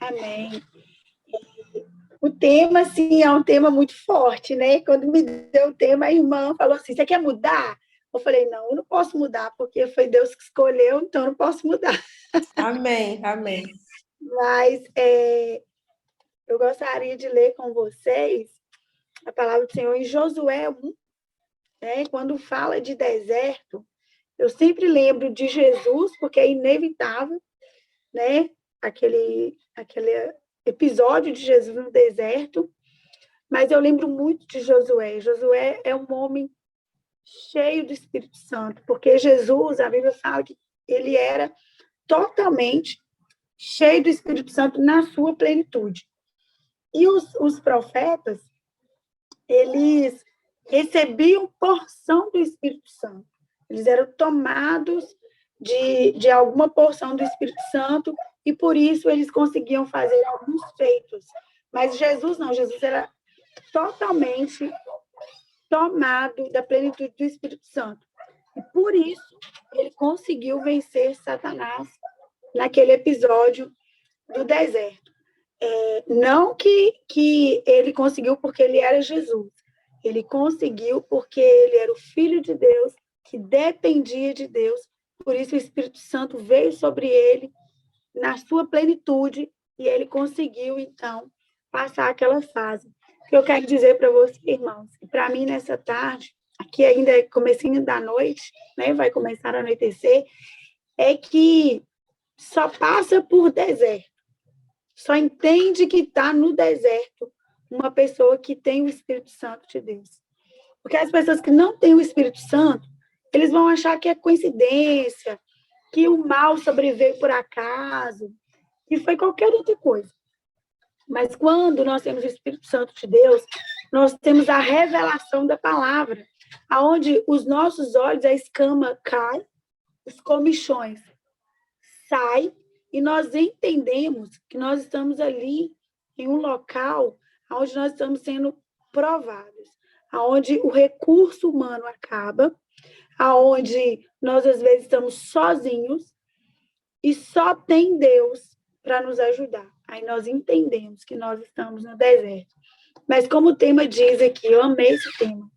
Amém. O tema, assim, é um tema muito forte, né? Quando me deu o tema, a irmã falou assim, você quer mudar? Eu falei, não, eu não posso mudar, porque foi Deus que escolheu, então eu não posso mudar. Amém, amém. Mas eu gostaria de ler com vocês a palavra do Senhor em Josué 1, né? Quando fala de deserto, eu sempre lembro de Jesus, porque é inevitável, né? Aquele episódio de Jesus no deserto, mas eu lembro muito de Josué. Josué é um homem cheio do Espírito Santo, porque Jesus, a Bíblia fala que ele era totalmente cheio do Espírito Santo na sua plenitude. E os profetas, eles recebiam porção do Espírito Santo. Eles eram tomados de alguma porção do Espírito Santo e por isso eles conseguiam fazer alguns feitos. Mas Jesus não, Jesus era totalmente tomado da plenitude do Espírito Santo. E por isso ele conseguiu vencer Satanás naquele episódio do deserto. Não que ele conseguiu porque ele era Jesus. Ele conseguiu porque ele era o Filho de Deus, que dependia de Deus. Por isso o Espírito Santo veio sobre ele na sua plenitude e ele conseguiu, então, passar aquela fase. O que eu quero dizer para você, irmãos, e para mim nessa tarde, aqui ainda é comecinho da noite, né, vai começar a anoitecer, é que só passa por deserto. Só entende que está no deserto uma pessoa que tem o Espírito Santo de Deus. Porque as pessoas que não têm o Espírito Santo, eles vão achar que é coincidência, que o mal sobreveio por acaso, que foi qualquer outra coisa. Mas quando nós temos o Espírito Santo de Deus, nós temos a revelação da palavra, aonde os nossos olhos, a escama cai, os comichões saem, e nós entendemos que nós estamos ali em um local onde nós estamos sendo provados, onde o recurso humano acaba, onde nós, às vezes, estamos sozinhos e só tem Deus para nos ajudar. Aí nós entendemos que nós estamos no deserto. Mas como o tema diz aqui, eu amei esse tema.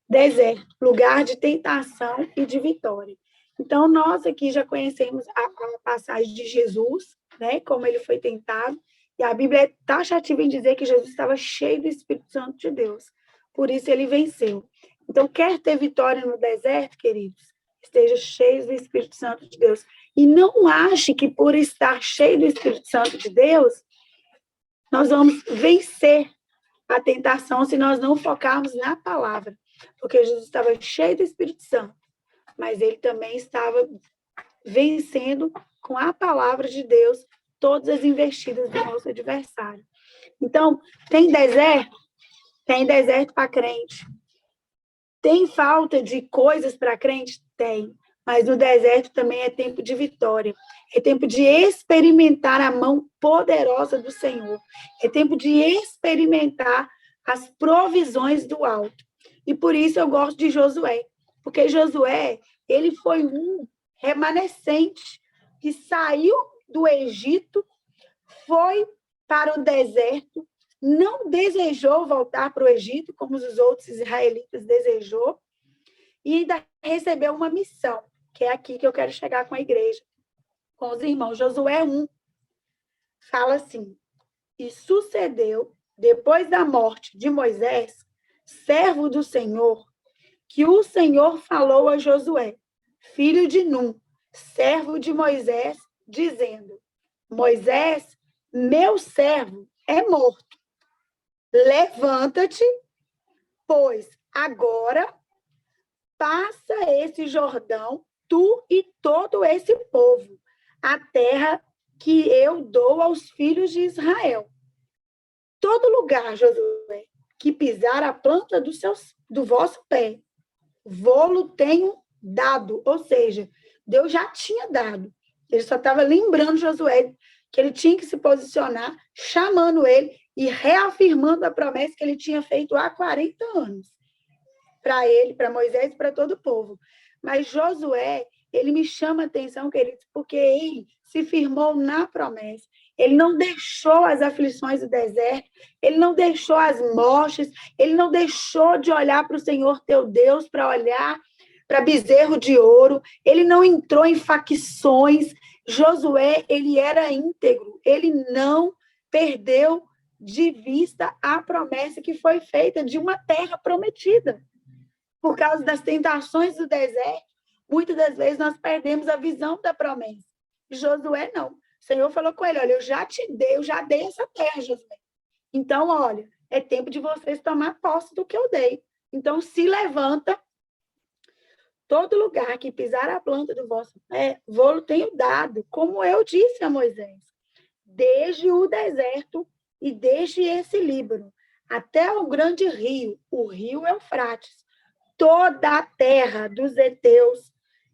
Deserto, lugar de tentação e de vitória. Então, nós aqui já conhecemos a passagem de Jesus, né? Como ele foi tentado. E a Bíblia é taxativa em dizer que Jesus estava cheio do Espírito Santo de Deus. Por isso, ele venceu. Então, quer ter vitória no deserto, queridos? Esteja cheio do Espírito Santo de Deus. E não ache que por estar cheio do Espírito Santo de Deus, nós vamos vencer a tentação se nós não focarmos na palavra. Porque Jesus estava cheio do Espírito Santo, mas ele também estava vencendo com a palavra de Deus todas as investidas do nosso adversário. Então, tem deserto? Tem deserto para crente. Tem falta de coisas para crente? Tem. Mas no deserto também é tempo de vitória. É tempo de experimentar a mão poderosa do Senhor. É tempo de experimentar as provisões do alto. E por isso eu gosto de Josué. Porque Josué, ele foi um remanescente que saiu do Egito, foi para o deserto, não desejou voltar para o Egito, como os outros israelitas desejou, e ainda recebeu uma missão, que é aqui que eu quero chegar com a igreja, com os irmãos. Josué 1 fala assim: e sucedeu, depois da morte de Moisés, servo do Senhor, que o Senhor falou a Josué, filho de Num, servo de Moisés, dizendo: Moisés, meu servo, é morto. Levanta-te, pois agora passa esse Jordão, tu e todo esse povo, a terra que eu dou aos filhos de Israel. Todo lugar, Josué, que pisar a planta do vosso pé, vô-lo tenho dado. Ou seja, Deus já tinha dado. Ele só estava lembrando Josué que ele tinha que se posicionar, chamando ele e reafirmando a promessa que ele tinha feito há 40 anos. Para ele, para Moisés e para todo o povo. Mas Josué, ele me chama a atenção, queridos, porque ele se firmou na promessa. Ele não deixou as aflições do deserto, ele não deixou as mortes, ele não deixou de olhar para o Senhor teu Deus, para olhar para bezerro de ouro, ele não entrou em facções. Josué, ele era íntegro, ele não perdeu de vista a promessa que foi feita de uma terra prometida. Por causa das tentações do deserto, muitas das vezes nós perdemos a visão da promessa. Josué não. O Senhor falou com ele, olha, eu já dei essa terra, Josué. Então, olha, é tempo de vocês tomar posse do que eu dei. Então, se levanta, todo lugar que pisar a planta do vosso pé, vou-lo tenho dado, como eu disse a Moisés, desde o deserto e desde esse Líbano, até o grande rio, o rio Eufrates, toda a terra dos heteus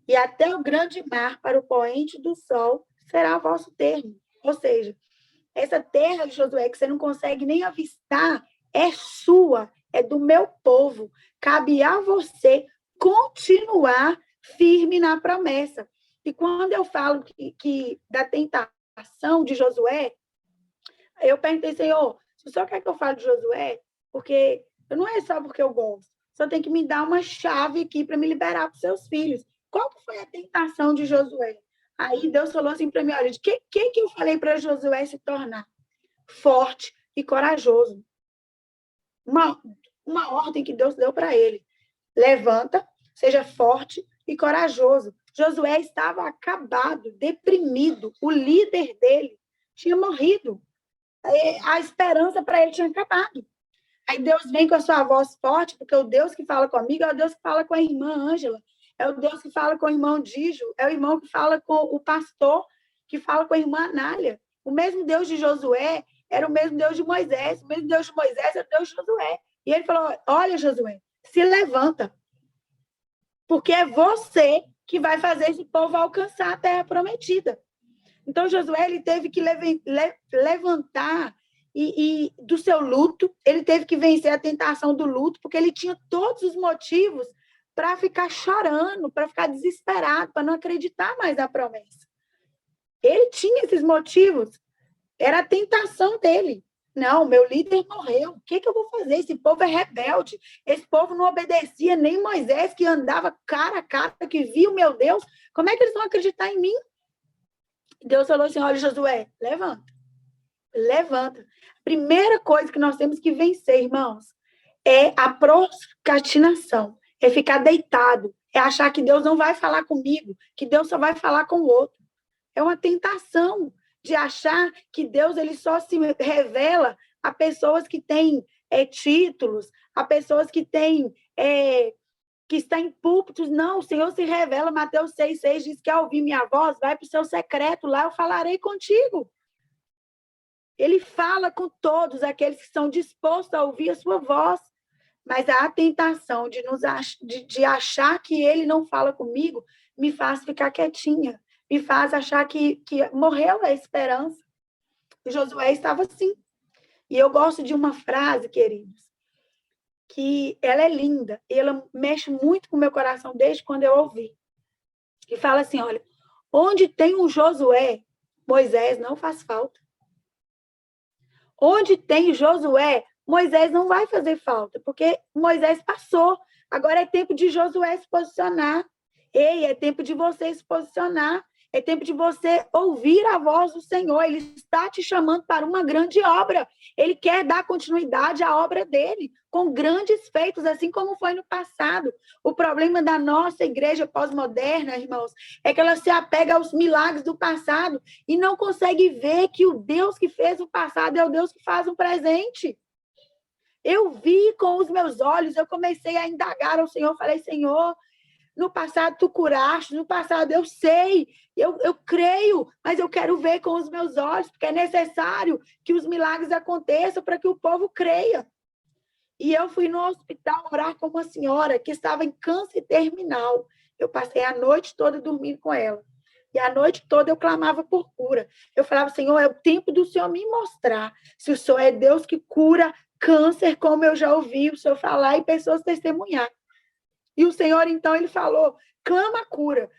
e até o grande mar para o poente do sol será vosso termo. Ou seja, essa terra de Josué que você não consegue nem avistar é sua, é do meu povo. Cabe a você continuar firme na promessa. E quando eu falo que da tentação de Josué, eu perguntei, Senhor, se o Senhor quer que eu fale de Josué, porque não é só porque eu gosto, só tem que me dar uma chave aqui para me liberar para os seus filhos. Qual que foi a tentação de Josué? Aí Deus falou assim para mim, olha, de que eu falei para Josué se tornar? Forte e corajoso. Uma ordem que Deus deu para ele. Levanta, seja forte e corajoso. Josué estava acabado, deprimido. O líder dele tinha morrido. A esperança para ele tinha acabado. Aí Deus vem com a sua voz forte, porque o Deus que fala comigo é o Deus que fala com a irmã Ângela, é o Deus que fala com o irmão Dijo, é o irmão que fala com o pastor, que fala com a irmã Anália. O mesmo Deus de Josué era o mesmo Deus de Moisés, o mesmo Deus de Moisés era o Deus de Josué. E ele falou, olha, Josué, se levanta, porque é você que vai fazer esse povo alcançar a terra prometida. Então, Josué ele teve que levantar e do seu luto, ele teve que vencer a tentação do luto, porque ele tinha todos os motivos para ficar chorando, para ficar desesperado, para não acreditar mais na promessa. Ele tinha esses motivos, era a tentação dele. Não, meu líder morreu, o que eu vou fazer? Esse povo é rebelde, esse povo não obedecia nem Moisés, que andava cara a cara, que via o meu Deus, como é que eles vão acreditar em mim? Deus falou assim, olha, Josué, levanta. Levanta. A primeira coisa que nós temos que vencer, irmãos, é a procrastinação. É ficar deitado. É achar que Deus não vai falar comigo, que Deus só vai falar com o outro. É uma tentação de achar que Deus ele só se revela a pessoas que têm títulos, a pessoas que têm... que está em púlpitos, não, o Senhor se revela, Mateus 6,6 diz que ao ouvir minha voz, vai para o seu secreto, lá eu falarei contigo. Ele fala com todos aqueles que estão dispostos a ouvir a sua voz, mas a tentação de achar que ele não fala comigo me faz ficar quietinha, me faz achar que morreu a esperança. E Josué estava assim. E eu gosto de uma frase, queridos, que ela é linda, e ela mexe muito com o meu coração desde quando eu ouvi. E fala assim, olha, onde tem um Josué, Moisés não faz falta. Onde tem Josué, Moisés não vai fazer falta, porque Moisés passou. Agora é tempo de Josué se posicionar. Ei, é tempo de você se posicionar. É tempo de você ouvir a voz do Senhor. Ele está te chamando para uma grande obra. Ele quer dar continuidade à obra dele, com grandes feitos, assim como foi no passado. O problema da nossa igreja pós-moderna, irmãos, é que ela se apega aos milagres do passado e não consegue ver que o Deus que fez o passado é o Deus que faz o presente. Eu vi com os meus olhos, eu comecei a indagar ao Senhor, falei, Senhor, no passado tu curaste, no passado eu sei, eu creio, mas eu quero ver com os meus olhos, porque é necessário que os milagres aconteçam para que o povo creia. E eu fui no hospital orar com uma senhora que estava em câncer terminal. Eu passei a noite toda dormindo com ela. E a noite toda eu clamava por cura. Eu falava, Senhor, é o tempo do Senhor me mostrar se o Senhor é Deus que cura câncer, como eu já ouvi o Senhor falar e pessoas testemunhar. E o Senhor, então, ele falou, clama a cura.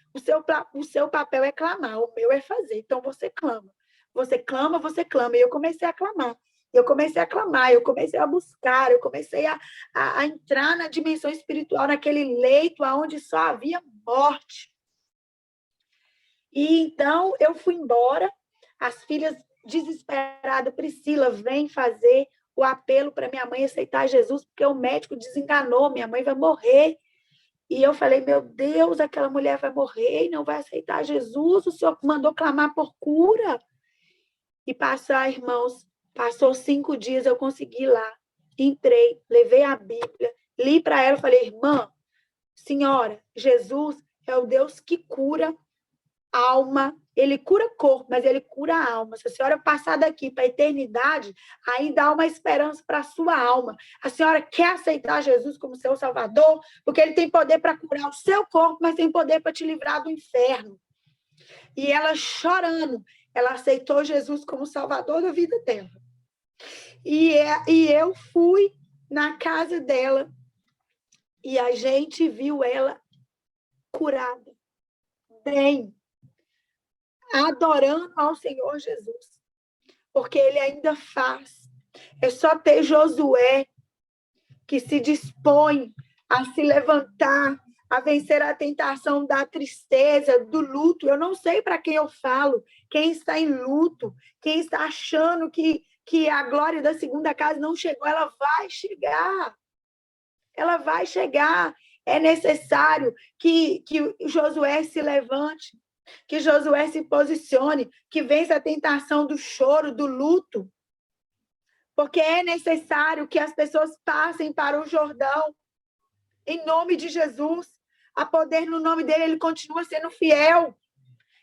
O seu papel é clamar, o meu é fazer. Então, você clama. Você clama, você clama. E eu comecei a clamar. Eu comecei a clamar, eu comecei a buscar, eu comecei a entrar na dimensão espiritual, naquele leito onde só havia morte. E então eu fui embora, as filhas desesperadas, Priscila, vem fazer o apelo para minha mãe aceitar Jesus, porque o médico desenganou, minha mãe vai morrer. E eu falei, meu Deus, aquela mulher vai morrer e não vai aceitar Jesus, o Senhor mandou clamar por cura. E irmãos, passou 5 dias, eu consegui ir lá, entrei, levei a Bíblia, li para ela, falei, irmã, senhora, Jesus é o Deus que cura alma, ele cura corpo, mas ele cura a alma. Se a senhora passar daqui para a eternidade, ainda há uma esperança para a sua alma. A senhora quer aceitar Jesus como seu Salvador? Porque ele tem poder para curar o seu corpo, mas tem poder para te livrar do inferno. E ela chorando, ela aceitou Jesus como Salvador da vida dela. E eu fui na casa dela e a gente viu ela curada, bem, adorando ao Senhor Jesus, porque ele ainda faz. É só ter Josué que se dispõe a se levantar, a vencer a tentação da tristeza, do luto. Eu não sei para quem eu falo, quem está em luto, quem está achando que a glória da segunda casa não chegou, ela vai chegar. Ela vai chegar. É necessário que Josué se levante, que Josué se posicione, que vença a tentação do choro, do luto. Porque é necessário que as pessoas passem para o Jordão. Em nome de Jesus. Há poder no nome dele, ele continua sendo fiel.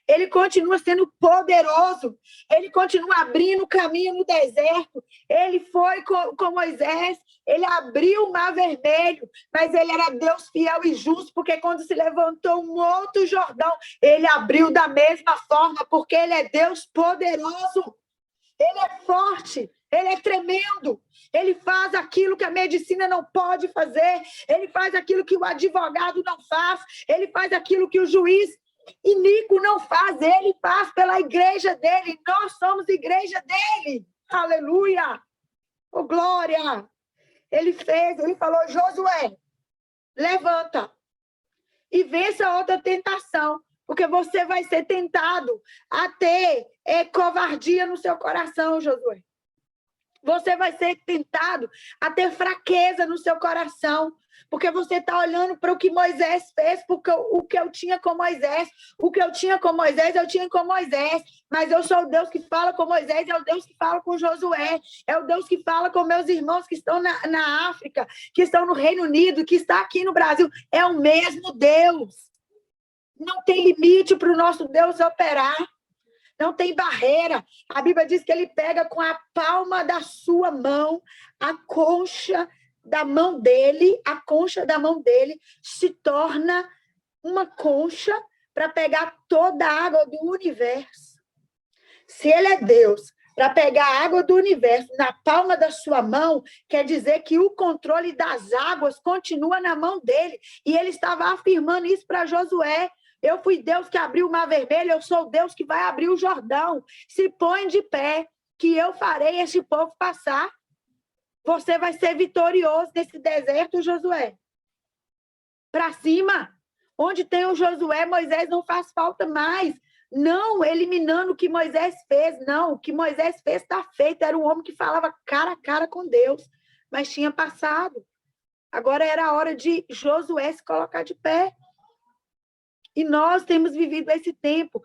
Ele continua sendo poderoso. Ele continua abrindo caminho no deserto. Ele foi com Moisés. Ele abriu o mar vermelho. Mas ele era Deus fiel e justo, porque quando se levantou um outro Jordão, ele abriu da mesma forma, porque ele é Deus poderoso. Ele é forte. Ele é tremendo. Ele faz aquilo que a medicina não pode fazer. Ele faz aquilo que o advogado não faz. Ele faz aquilo que o juiz iníquo não faz. Ele faz pela igreja dele. Nós somos igreja dele. Aleluia. Oh, glória. Ele falou, Josué, levanta e vença outra tentação. Porque você vai ser tentado a ter covardia no seu coração, Josué. Você vai ser tentado a ter fraqueza no seu coração, porque você está olhando para o que Moisés fez, porque o que eu tinha com Moisés, o que eu tinha com Moisés, eu tinha com Moisés, mas eu sou o Deus que fala com Moisés, é o Deus que fala com Josué, é o Deus que fala com meus irmãos que estão na África, que estão no Reino Unido, que está aqui no Brasil, é o mesmo Deus. Não tem limite para o nosso Deus operar. Não tem barreira. A Bíblia diz que ele pega com a palma da sua mão a concha da mão dele, se torna uma concha para pegar toda a água do universo. Se ele é Deus, para pegar a água do universo na palma da sua mão, quer dizer que o controle das águas continua na mão dele. E ele estava afirmando isso para Josué. Eu fui Deus que abriu o mar vermelho, eu sou Deus que vai abrir o Jordão. Se põe de pé, que eu farei este povo passar. Você vai ser vitorioso nesse deserto, Josué. Para cima. Onde tem o Josué, Moisés não faz falta mais. Não eliminando o que Moisés fez, não. O que Moisés fez está feito. Era um homem que falava cara a cara com Deus, mas tinha passado. Agora era a hora de Josué se colocar de pé. E nós temos vivido esse tempo.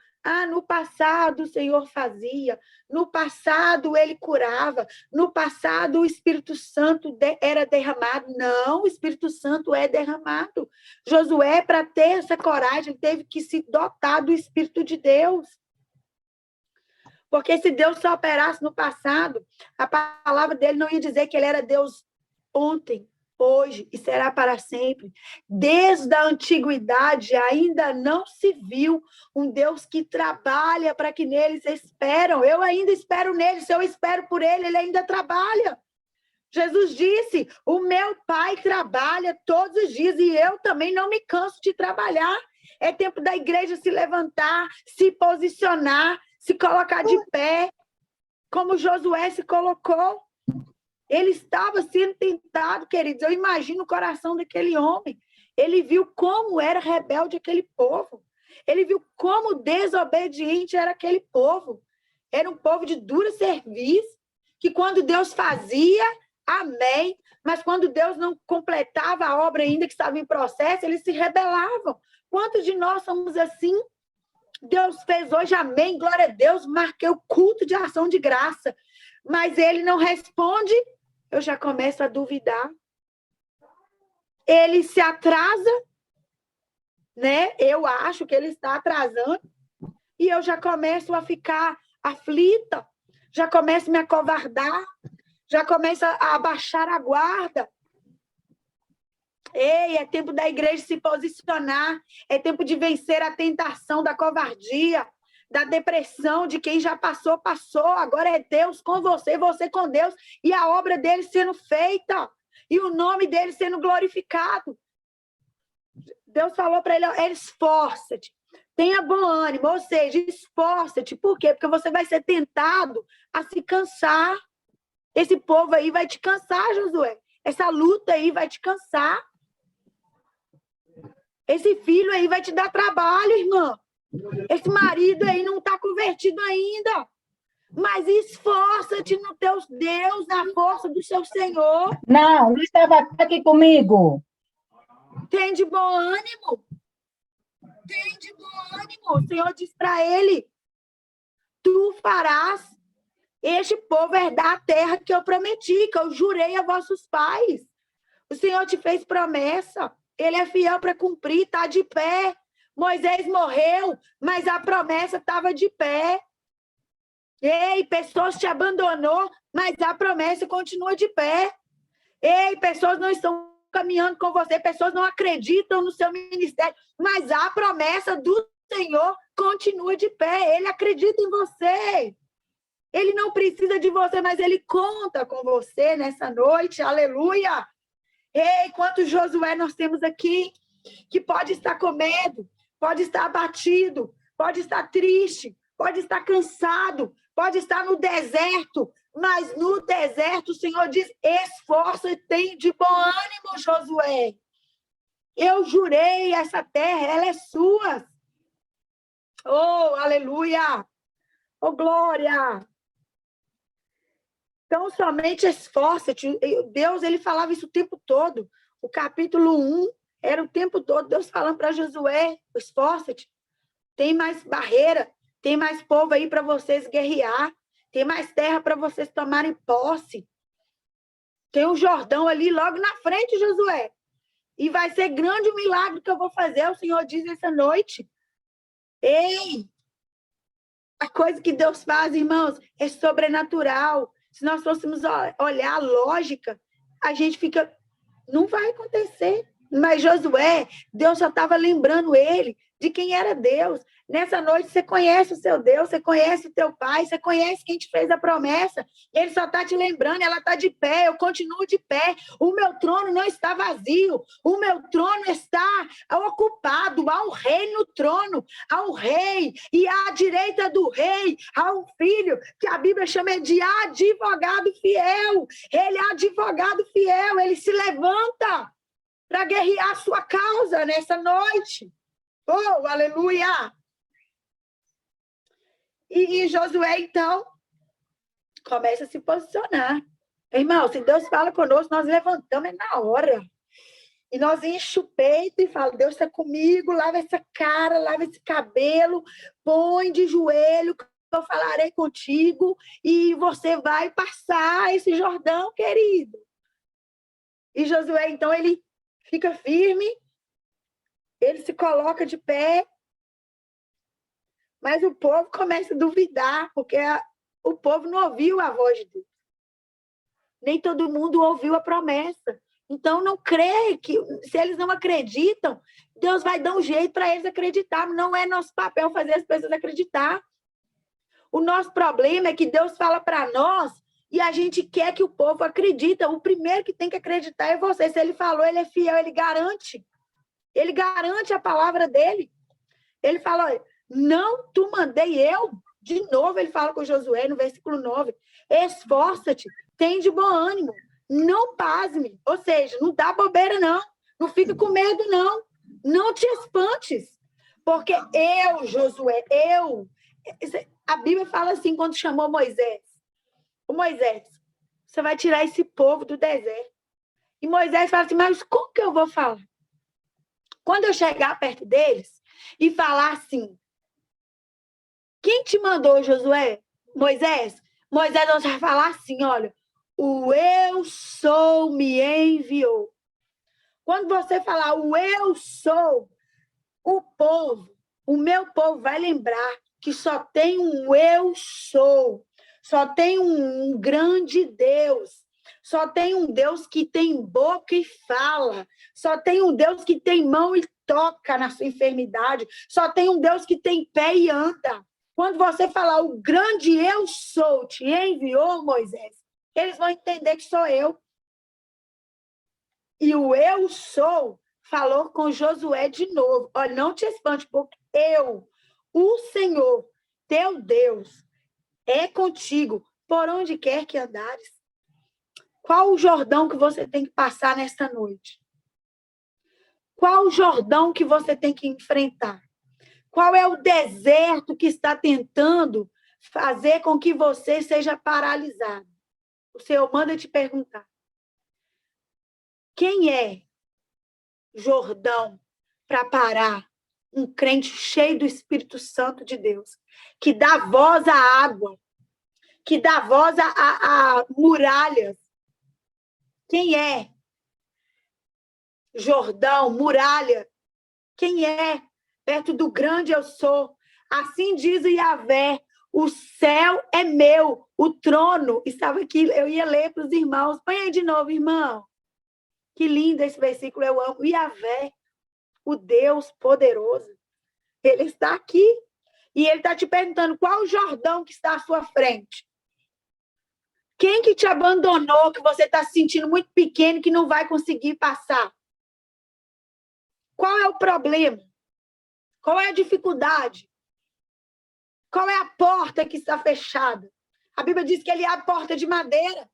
No passado o Senhor fazia, no passado ele curava, no passado o Espírito Santo era derramado. Não, o Espírito Santo é derramado. Josué, para ter essa coragem, teve que se dotar do Espírito de Deus. Porque se Deus só operasse no passado, a palavra dele não ia dizer que ele era Deus ontem, hoje e será para sempre. Desde a antiguidade ainda não se viu um Deus que trabalha para que neles esperam. Eu ainda espero nele, se eu espero por ele, ele ainda trabalha. Jesus disse, o meu Pai trabalha todos os dias e eu também não me canso de trabalhar. É tempo da igreja se levantar, se posicionar, se colocar de pé como Josué se colocou. Ele estava sendo tentado, queridos. Eu imagino o coração daquele homem. Ele viu como era rebelde aquele povo. Ele viu como desobediente era aquele povo. Era um povo de dura serviço, que quando Deus fazia, amém, mas quando Deus não completava a obra ainda que estava em processo, eles se rebelavam. Quantos de nós somos assim? Deus fez hoje, amém, glória a Deus, marquei o culto de ação de graça, mas ele não responde, eu já começo a duvidar. Ele se atrasa, né? Eu acho que ele está atrasando, e eu já começo a ficar aflita, já começo a me acovardar, já começo a abaixar a guarda. Ei, é tempo da igreja se posicionar, é tempo de vencer a tentação da covardia, da depressão, de quem já passou, passou, agora é Deus com você, você com Deus, e a obra dele sendo feita, e o nome dele sendo glorificado. Deus falou para ele, esforça-te, tenha bom ânimo, ou seja, esforça-te. Por quê? Porque você vai ser tentado a se cansar. Esse povo aí vai te cansar, Josué. Essa luta aí vai te cansar. Esse filho aí vai te dar trabalho, irmã. Esse marido aí não está convertido ainda. Mas esforça-te no teu Deus, na força do seu Senhor. Não, ele estava aqui comigo. Tem de bom ânimo. Tem de bom ânimo. O Senhor diz para ele, tu farás este povo herdar a terra que eu prometi, que eu jurei a vossos pais. O Senhor te fez promessa. Ele é fiel para cumprir, está de pé. Moisés morreu, mas a promessa estava de pé. Ei, pessoas te abandonou, mas a promessa continua de pé. Ei, pessoas não estão caminhando com você, pessoas não acreditam no seu ministério, mas a promessa do Senhor continua de pé. Ele acredita em você. Ele não precisa de você, mas ele conta com você nessa noite. Aleluia! Ei, quantos Josué nós temos aqui que pode estar com medo, pode estar abatido, pode estar triste, pode estar cansado, pode estar no deserto, mas no deserto o Senhor diz, esforça e tem de bom ânimo, Josué. Eu jurei essa terra, ela é sua. Oh, aleluia! Oh, glória! Então, somente esforça-te. Deus, ele falava isso o tempo todo. O capítulo 1 era o tempo todo Deus falando para Josué, esforça-te. Tem mais barreira, tem mais povo aí para vocês guerrear, tem mais terra para vocês tomarem posse. Tem um Jordão ali logo na frente, Josué. E vai ser grande o milagre que eu vou fazer, o Senhor diz essa noite. Ei! A coisa que Deus faz, irmãos, é sobrenatural. Se nós fôssemos olhar a lógica, a gente fica... Não vai acontecer. Mas Josué, Deus só estava lembrando ele de quem era Deus. Nessa noite, você conhece o seu Deus, você conhece o teu Pai, você conhece quem te fez a promessa. Ele só está te lembrando, ela está de pé, eu continuo de pé. O meu trono não está vazio, o meu trono está ocupado. Há um rei no trono, há um rei, e à direita do rei há um filho, que a Bíblia chama de advogado fiel. Ele é advogado fiel, ele se levanta para guerrear a sua causa nessa noite. Oh, aleluia! E Josué, então, começa a se posicionar. Irmão, se Deus fala conosco, nós levantamos na hora. E nós enche o peito e fala, Deus está comigo, lava essa cara, lava esse cabelo, põe de joelho, que eu falarei contigo, e você vai passar esse Jordão, querido. E Josué, então, ele fica firme, ele se coloca de pé, mas o povo começa a duvidar, porque o povo não ouviu a voz de Deus. Nem todo mundo ouviu a promessa. Então, não crê que, se eles não acreditam, Deus vai dar um jeito para eles acreditar. Não é nosso papel fazer as pessoas acreditar. O nosso problema é que Deus fala para nós e a gente quer que o povo acredite. O primeiro que tem que acreditar é você. Se ele falou, ele é fiel, ele garante. Ele garante a palavra dele. Ele fala, não tu mandei eu, De novo, ele fala com Josué no versículo 9: esforça-te, tem de bom ânimo, não pasme. Ou seja, não dá bobeira, não. Não fica com medo, não. Não te espantes. Porque eu, Josué, a Bíblia fala assim quando chamou Moisés: ô Moisés, você vai tirar esse povo do deserto. E Moisés fala assim: mas como que eu vou falar? Quando eu chegar perto deles e falar assim: quem te mandou, Josué? Moisés? Moisés vai falar assim: olha, o eu sou me enviou. Quando você falar o eu sou, o meu povo vai lembrar que só tem um eu sou, só tem um grande Deus, só tem um Deus que tem boca e fala, só tem um Deus que tem mão e toca na sua enfermidade, só tem um Deus que tem pé e anda. Quando você falar o grande eu sou te enviou, Moisés, eles vão entender que sou eu. E o eu sou falou com Josué de novo: olha, não te espante, porque eu, o Senhor, teu Deus, é contigo por onde quer que andares. Qual o Jordão que você tem que passar nesta noite? Qual o Jordão que você tem que enfrentar? Qual é o deserto que está tentando fazer com que você seja paralisado? O Senhor manda te perguntar: quem é Jordão para parar um crente cheio do Espírito Santo de Deus, que dá voz à água, que dá voz a muralhas? Quem é Jordão, muralha? Quem é perto do grande eu sou? Assim diz o Yahvé: o céu é meu, o trono estava aqui. Eu ia ler para os irmãos. Põe aí de novo, irmão. Que lindo esse versículo, eu amo. O Yahvé, o Deus poderoso, ele está aqui. E ele está te perguntando: qual o Jordão que está à sua frente? Quem que te abandonou, que você está se sentindo muito pequeno, que não vai conseguir passar? Qual é o problema? Qual é a dificuldade? Qual é a porta que está fechada? A Bíblia diz que ele é a porta de madeira.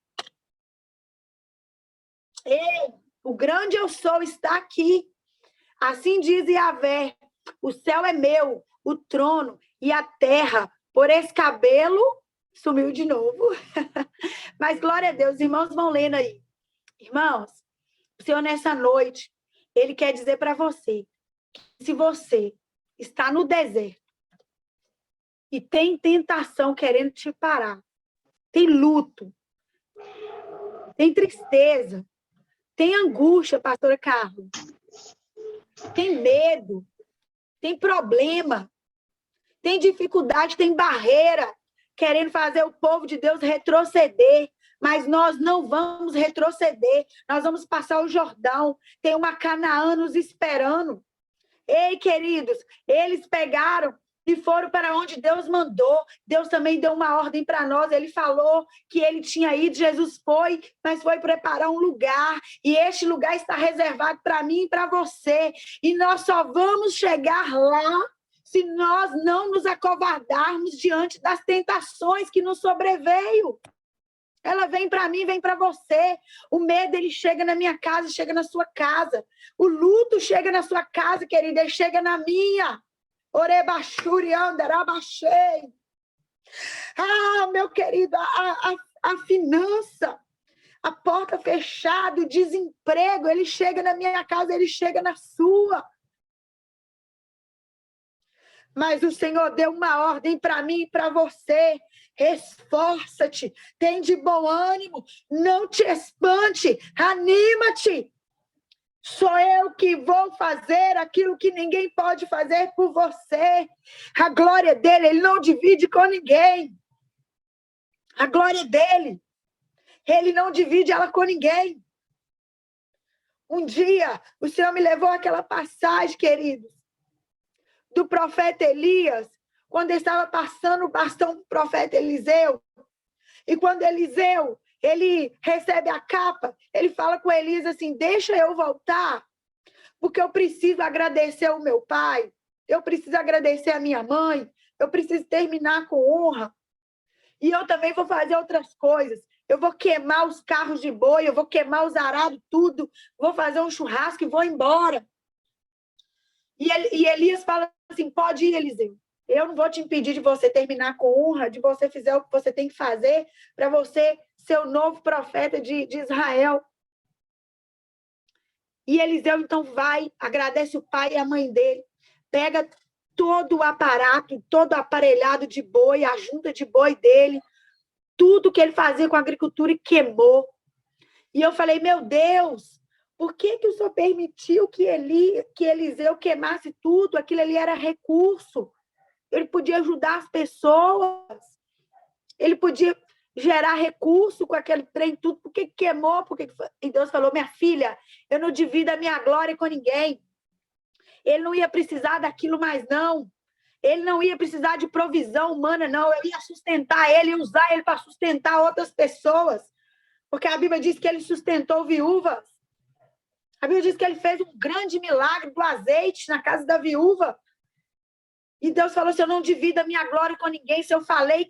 Ei, o grande eu sou está aqui. Assim diz Yahvé: o céu é meu, o trono e a terra. Por esse cabelo, sumiu de novo. Mas glória a Deus, os irmãos vão lendo aí. Irmãos, o Senhor nessa noite, ele quer dizer para você que se você está no deserto e tem tentação querendo te parar, tem luto, tem tristeza, tem angústia, pastora Carlos, tem medo, tem problema, tem dificuldade, tem barreira, querendo fazer o povo de Deus retroceder. Mas nós não vamos retroceder, nós vamos passar o Jordão. Tem uma Canaã nos esperando. Ei, queridos, eles pegaram e foram para onde Deus mandou. Deus também deu uma ordem para nós. Ele falou que ele tinha ido, Jesus foi, mas foi preparar um lugar. E este lugar está reservado para mim e para você. E nós só vamos chegar lá se nós não nos acovardarmos diante das tentações que nos sobreveio. Ela vem para mim, vem para você. O medo, ele chega na minha casa, chega na sua casa. O luto chega na sua casa, querida, ele chega na minha. Orebachuri andarabachei. Ah, meu querido, a finança, a porta fechada, o desemprego, ele chega na minha casa, ele chega na sua. Mas o Senhor deu uma ordem para mim e para você. Esforça-te, tem de bom ânimo, não te espante, anima-te. Sou eu que vou fazer aquilo que ninguém pode fazer por você. A glória dele, ele não divide com ninguém. A glória dele, ele não divide ela com ninguém. Um dia, o Senhor me levou àquela passagem, queridos, do profeta Elias, quando ele estava passando o bastão do profeta Eliseu. E quando Eliseu, ele recebe a capa, ele fala com Elias assim: deixa eu voltar, porque eu preciso agradecer o meu pai, eu preciso agradecer a minha mãe, eu preciso terminar com honra. E eu também vou fazer outras coisas. Eu vou queimar os carros de boi, eu vou queimar os arados, tudo. Vou fazer um churrasco e vou embora. E Elias fala assim, pode ir, Eliseu. Eu não vou te impedir de você terminar com honra, de você fazer o que você tem que fazer para você ser o novo profeta de Israel. E Eliseu, então, vai, agradece o pai e a mãe dele, pega todo o aparato, todo o aparelhado de boi, a junta de boi dele, tudo que ele fazia com a agricultura e queimou. E eu falei, meu Deus, por que o Senhor permitiu que Eliseu queimasse tudo? Aquilo ali era recurso. Ele podia ajudar as pessoas. Ele podia gerar recurso com aquele trem tudo. Por que queimou? E Deus falou, minha filha, eu não divido a minha glória com ninguém. Ele não ia precisar daquilo mais, não. Ele não ia precisar de provisão humana, não. Eu ia sustentar ele e usar ele para sustentar outras pessoas. Porque a Bíblia diz que ele sustentou viúvas. A Bíblia diz que ele fez um grande milagre do azeite na casa da viúva. E Deus falou, se eu não divido a minha glória com ninguém, se eu falei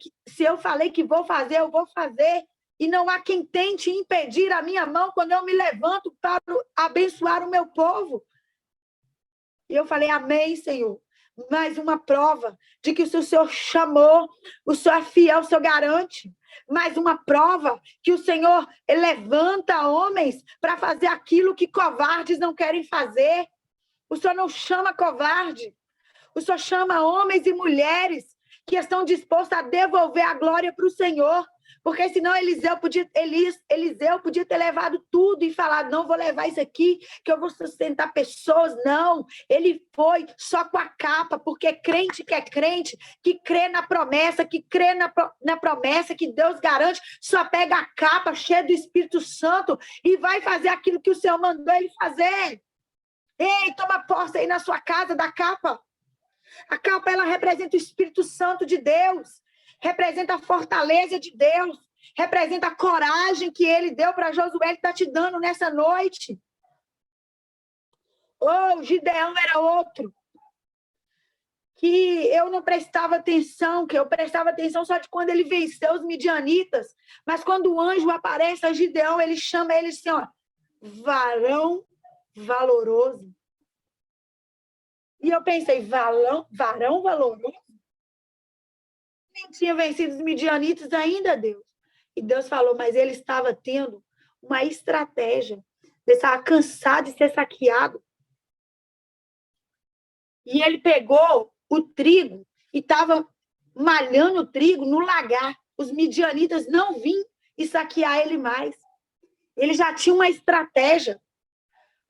que vou fazer, eu vou fazer. E não há quem tente impedir a minha mão quando eu me levanto para abençoar o meu povo. E eu falei, amém, Senhor. Mais uma prova de que se o Senhor chamou, o Senhor é fiel, o Senhor garante. Mais uma prova que o Senhor levanta homens para fazer aquilo que covardes não querem fazer. O Senhor não chama covarde. O Senhor chama homens e mulheres que estão dispostos a devolver a glória para o Senhor. Porque senão Eliseu podia ter levado tudo e falado, não vou levar isso aqui, que eu vou sustentar pessoas. Não, ele foi só com a capa, porque crente que é crente, que crê na promessa, que crê na promessa que Deus garante, só pega a capa cheia do Espírito Santo e vai fazer aquilo que o Senhor mandou ele fazer. Ei, toma posse aí na sua casa da capa. A capa, ela representa o Espírito Santo de Deus. Representa a fortaleza de Deus, representa a coragem que ele deu para Josué, ele está te dando nessa noite. Gideão era outro, que eu não prestava atenção, que eu prestava atenção só de quando ele venceu os midianitas, mas quando o anjo aparece a Gideão, ele chama ele assim, ó, varão valoroso. E eu pensei, varão valoroso? Nem tinha vencido os midianitas ainda, Deus. E Deus falou, mas ele estava tendo uma estratégia. Ele estava cansado de ser saqueado. E ele pegou o trigo e estava malhando o trigo no lagar. Os midianitas não vinham e saquear ele mais. Ele já tinha uma estratégia.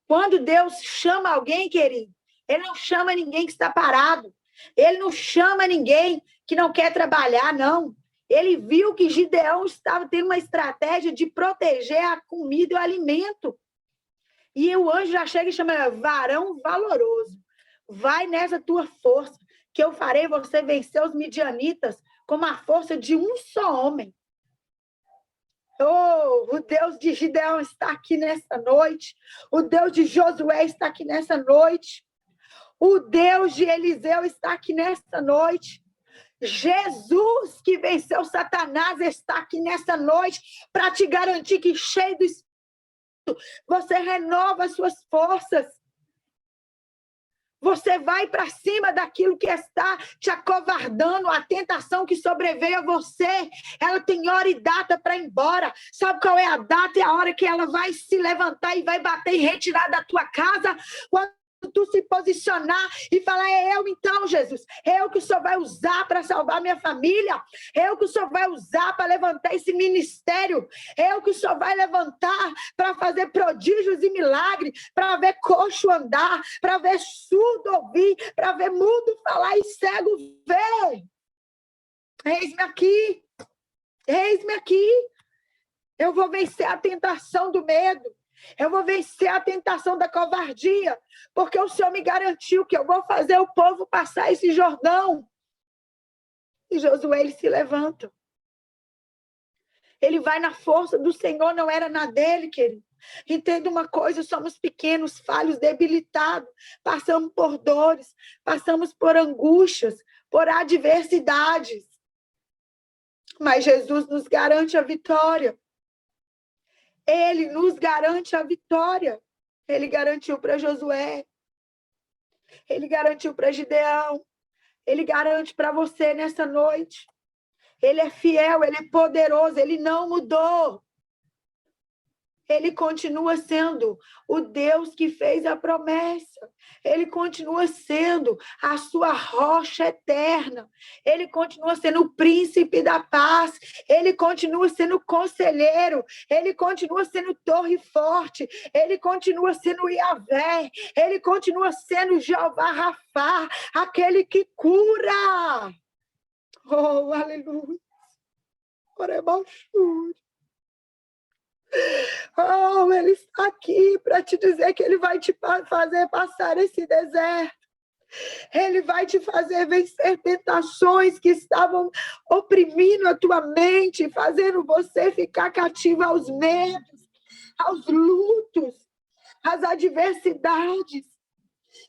Quando Deus chama alguém, querido, ele não chama ninguém que está parado. Ele não chama ninguém que não quer trabalhar, não. Ele viu que Gideão estava tendo uma estratégia de proteger a comida e o alimento. E o anjo já chega e chama, varão valoroso. Vai nessa tua força, que eu farei você vencer os midianitas com a força de um só homem. O Deus de Gideão está aqui nessa noite. O Deus de Josué está aqui nessa noite. O Deus de Eliseu está aqui nesta noite. Jesus, que venceu Satanás, está aqui nessa noite para te garantir que, cheio do Espírito, você renova as suas forças. Você vai para cima daquilo que está te acovardando, a tentação que sobreveio a você. Ela tem hora e data para ir embora. Sabe qual é a data e a hora que ela vai se levantar e vai bater e retirar da tua casa? Quando tu se posicionar e falar, é eu então, Jesus, é eu que o Senhor vai usar para salvar minha família, é eu que o Senhor vai usar para levantar esse ministério, é eu que o Senhor vai levantar para fazer prodígios e milagres, para ver coxo andar, para ver surdo ouvir, para ver mudo falar e cego ver. Eis-me aqui, eis-me aqui. Eu vou vencer a tentação do medo. Eu vou vencer a tentação da covardia, porque o Senhor me garantiu que eu vou fazer o povo passar esse Jordão. E Josué, ele se levanta. Ele vai na força do Senhor, não era na dele, querido. Entenda uma coisa, somos pequenos, falhos, debilitados, passamos por dores, passamos por angústias, por adversidades. Mas Jesus nos garante a vitória. Ele nos garante a vitória. Ele garantiu para Josué. Ele garantiu para Gideão. Ele garante para você nessa noite. Ele é fiel, ele é poderoso, ele não mudou. Ele continua sendo o Deus que fez a promessa. Ele continua sendo a sua rocha eterna. Ele continua sendo o príncipe da paz. Ele continua sendo conselheiro. Ele continua sendo torre forte. Ele continua sendo Yahvé. Ele continua sendo Jeová Rafá, aquele que cura. Oh, aleluia. Orebaxúria. Oh, ele está aqui para te dizer que ele vai te fazer passar esse deserto. Ele vai te fazer vencer tentações que estavam oprimindo a tua mente, fazendo você ficar cativa aos medos, aos lutos, às adversidades.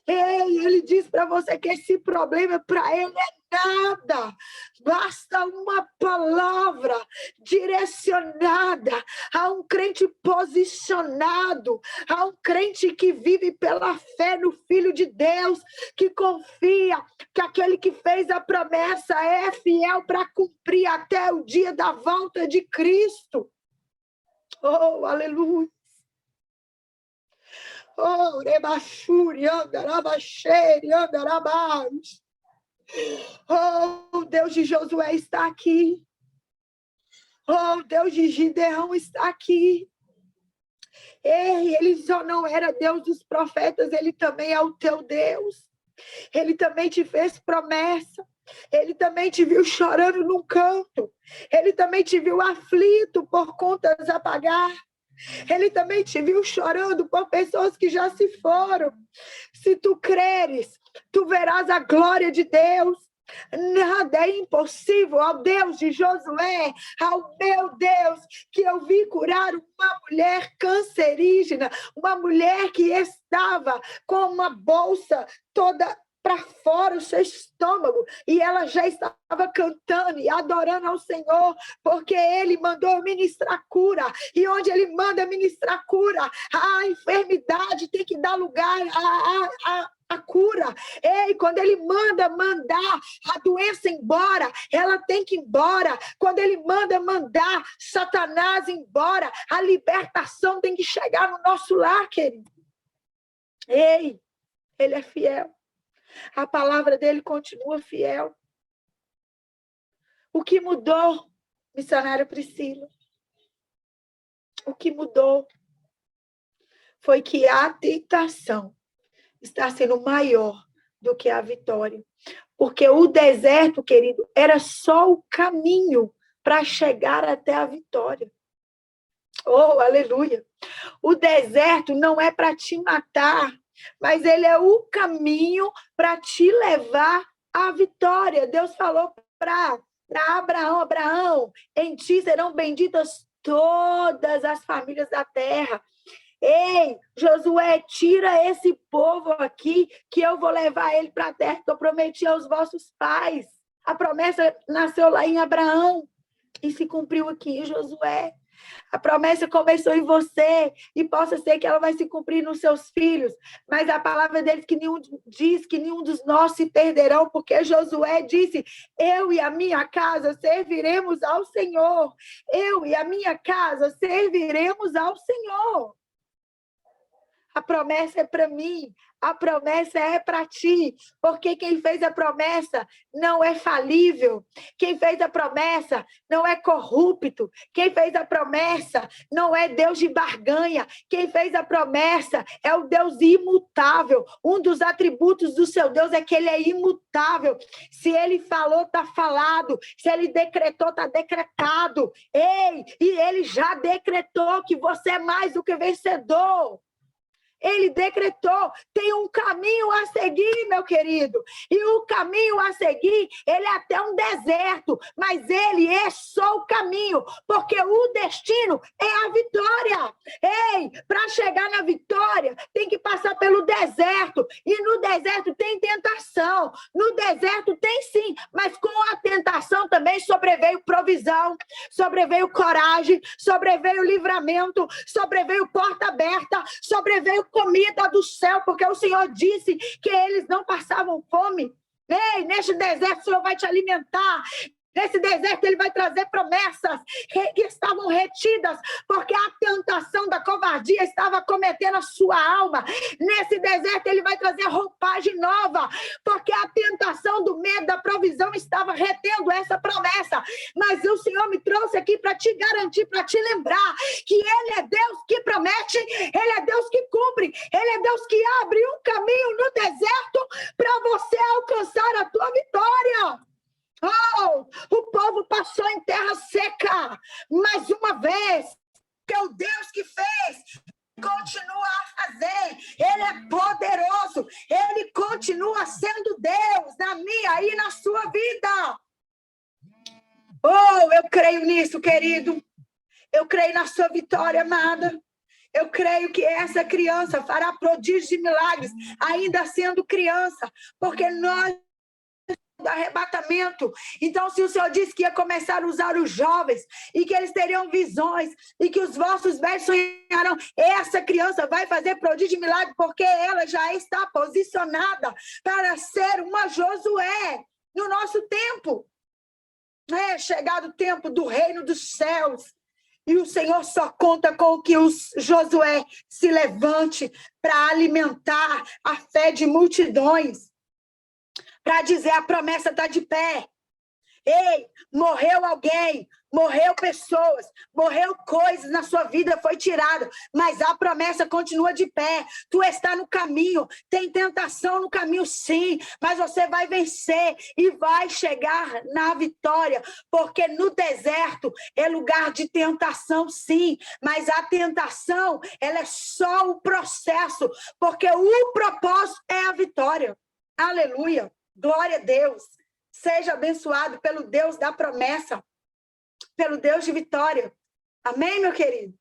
Ei, ele diz para você que esse problema para ele é nada. Basta uma palavra direcionada a um crente posicionado, a um crente que vive pela fé no Filho de Deus, que confia que aquele que fez a promessa é fiel para cumprir até o dia da volta de Cristo. Oh, aleluia. Oh, rebachuri, andarabaxeri, andarabás. Oh, o Deus de Josué está aqui. Oh, o Deus de Gideão está aqui. Ei, ele só não era Deus dos profetas, ele também é o teu Deus. Ele também te fez promessa. Ele também te viu chorando num canto. Ele também te viu aflito por contas a pagar. Ele também te viu chorando por pessoas que já se foram. Se tu creres, tu verás a glória de Deus. Nada é impossível ao Deus de Josué, ao meu Deus, que eu vi curar uma mulher cancerígena, uma mulher que estava com uma bolsa toda para fora o seu estômago, e ela já estava cantando e adorando ao Senhor, porque ele mandou ministrar cura, e onde ele manda ministrar cura, a enfermidade tem que dar lugar a cura. Ei, quando ele mandar a doença embora, ela tem que ir embora. Quando ele mandar Satanás embora, a libertação tem que chegar no nosso lar, querido. Ei, ele é fiel. A palavra dele continua fiel. O que mudou, missionária Priscila? O que mudou foi que a tentação está sendo maior do que a vitória. Porque o deserto, querido, era só o caminho para chegar até a vitória. Oh, aleluia! O deserto não é para te matar, mas ele é o caminho para te levar à vitória. Deus falou para Abraão, Abraão, em ti serão benditas todas as famílias da terra. Ei, Josué, tira esse povo aqui, que eu vou levar ele para a terra que eu prometi aos vossos pais. A promessa nasceu lá em Abraão e se cumpriu aqui em Josué. A promessa começou em você e possa ser que ela vai se cumprir nos seus filhos, mas a palavra deles diz que nenhum dos nossos se perderão, porque Josué disse: eu e a minha casa serviremos ao Senhor. Eu e a minha casa serviremos ao Senhor. A promessa é para mim, a promessa é para ti, porque quem fez a promessa não é falível, quem fez a promessa não é corrupto, quem fez a promessa não é Deus de barganha, quem fez a promessa é o Deus imutável. Um dos atributos do seu Deus é que ele é imutável. Se ele falou, está falado. Se ele decretou, está decretado. Ei, e ele já decretou que você é mais do que vencedor. Ele decretou, tem um caminho a seguir, meu querido. E o caminho a seguir, ele é até um deserto, mas ele é só o caminho, porque o destino é a vitória. Ei, para chegar na vitória, tem que passar pelo deserto. E no deserto tem tentação. No deserto tem sim, mas com a tentação também sobreveio provisão, sobreveio coragem, sobreveio livramento, sobreveio porta aberta, sobreveio comida do céu, porque o Senhor disse que eles não passavam fome. Ei, neste deserto o Senhor vai te alimentar. Nesse deserto ele vai trazer promessas que estavam retidas, porque a tentação da covardia estava cometendo a sua alma. Nesse deserto ele vai trazer roupagem nova, porque a tentação do medo da provisão estava retendo essa promessa. Mas o Senhor me trouxe aqui para te garantir, para te lembrar que Ele é Deus que promete, Ele é Deus que cumpre, Ele é Deus que abre um caminho no deserto para você alcançar a tua vitória. Oh, o povo passou em terra seca, mais uma vez, que é o Deus que fez, continua a fazer, Ele é poderoso, Ele continua sendo Deus na minha e na sua vida. Oh, eu creio nisso, querido, eu creio na sua vitória, amada. Eu creio que essa criança fará prodígios e milagres, ainda sendo criança, porque nós do arrebatamento. Então, se o Senhor disse que ia começar a usar os jovens e que eles teriam visões e que os vossos velhos sonharão, essa criança vai fazer prodígio e milagre porque ela já está posicionada para ser uma Josué no nosso tempo. É chegado o tempo do reino dos céus. E o Senhor só conta com que o Josué se levante para alimentar a fé de multidões. Para dizer, a promessa está de pé. Ei, morreu alguém, morreu pessoas, morreu coisas na sua vida, foi tirado, mas a promessa continua de pé. Tu está no caminho, tem tentação no caminho sim, mas você vai vencer e vai chegar na vitória, porque no deserto é lugar de tentação sim, mas a tentação, ela é só o processo, porque o propósito é a vitória. Aleluia. Glória a Deus, seja abençoado pelo Deus da promessa, pelo Deus de vitória. Amém, meu querido?